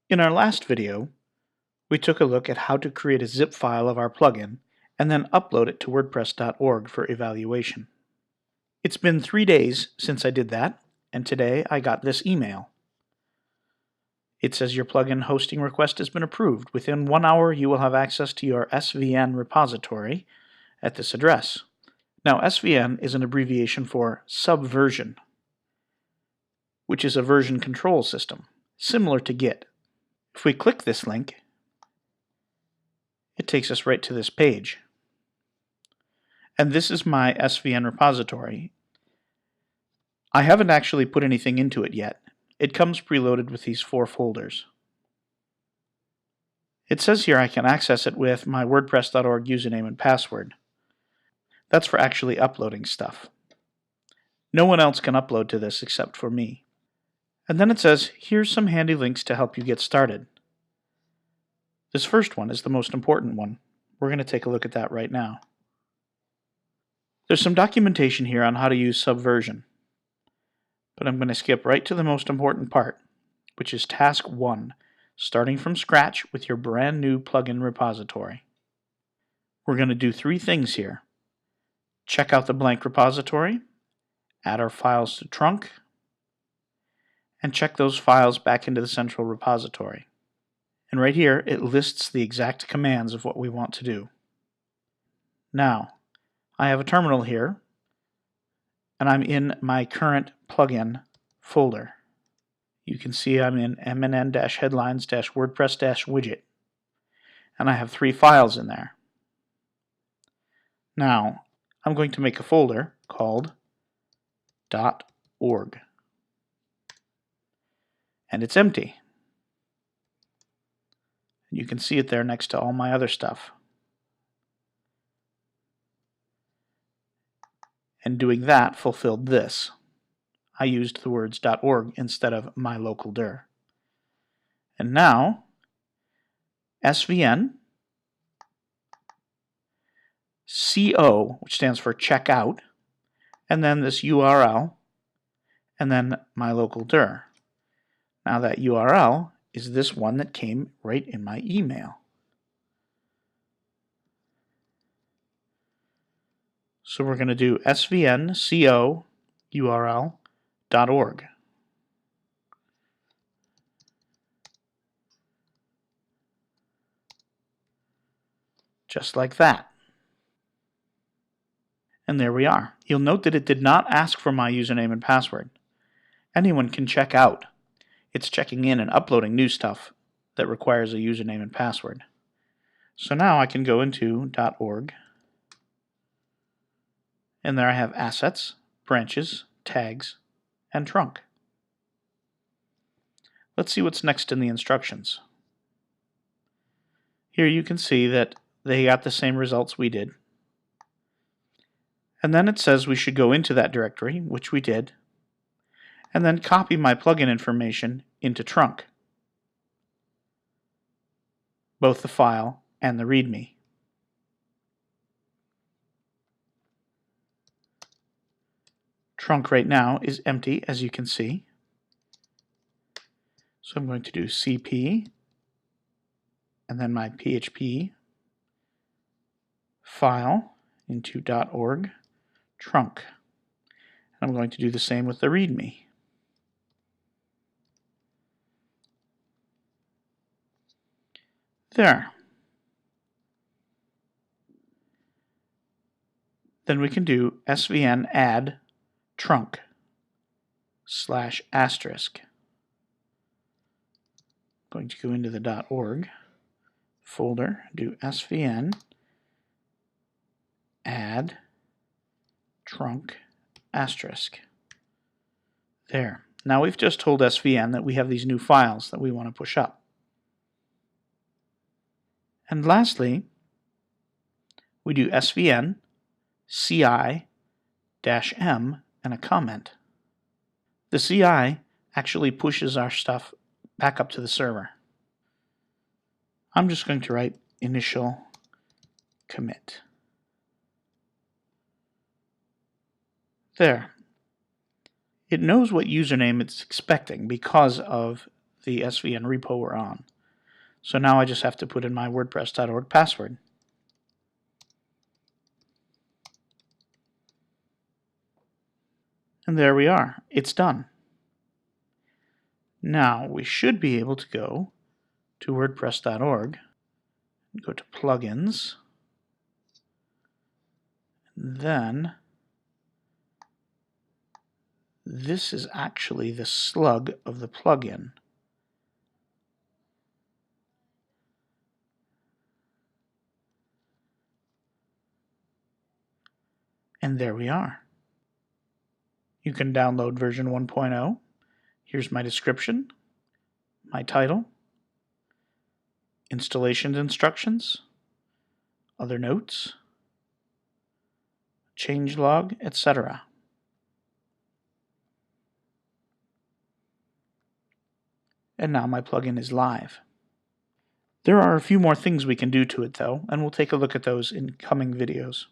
In our last video, we took a look at how to create a zip file of our plugin and then upload it to WordPress.org for evaluation. It's been 3 days since I did that, and today I got this email. It says your plugin hosting request has been approved. Within 1 hour, you will have access to your SVN repository at this address. Now, SVN is an abbreviation for Subversion, which is a version control system, similar to Git. If we click this link, it takes us right to this page. And this is my SVN repository. I haven't actually put anything into it yet. It comes preloaded with these 4 folders. It says here I can access it with my WordPress.org username and password. That's for actually uploading stuff. No one else can upload to this except for me. And then it says, here's some handy links to help you get started. This first one is the most important one. We're going to take a look at that right now. There's some documentation here on how to use Subversion, but I'm going to skip right to the most important part, which is Task 1, starting from scratch with your brand new plugin repository. We're going to do 3 things here. Check out the blank repository, add our files to trunk, and check those files back into the central repository. And right here, it lists the exact commands of what we want to do. Now, I have a terminal here, and I'm in my current plugin folder. You can see I'm in mnn-headlines-wordpress-widget, and I have 3 files in there. Now, I'm going to make a folder called .org, and it's empty. You can see it there next to all my other stuff. And doing that fulfilled this. I used the words .org instead of my local dir. And now, SVN, CO, which stands for checkout, and then this URL, and then my local dir. Now that URL is this one that came right in my email. So we're going to do svn co url.org. Just like that. And there we are. You'll note that it did not ask for my username and password. Anyone can check out. It's checking in and uploading new stuff that requires a username and password. So now I can go into .org, and there I have assets, branches, tags, and trunk. Let's see what's next in the instructions. Here you can see that they got the same results we did. And then it says we should go into that directory, which we did, and then copy my plugin information into trunk, both the file and the README. Trunk right now is empty, as you can see. So I'm going to do CP and then my PHP file into .org trunk. And I'm going to do the same with the README. There. Then we can do svn add trunk /*. Going to go into the .org folder, do svn add trunk *. There. Now we've just told SVN that we have these new files that we want to push up. And lastly, we do svn ci-m and a comment. The CI actually pushes our stuff back up to the server. I'm just going to write initial commit. There. It knows what username it's expecting because of the SVN repo we're on. So now I just have to put in my WordPress.org password. And there we are. It's done. Now we should be able to go to WordPress.org and go to plugins. And then this is actually the slug of the plugin. And there we are. You can download version 1.0. Here's my description, my title, installation instructions, other notes, changelog, etc. And now my plugin is live. There are a few more things we can do to it though, and we'll take a look at those in coming videos.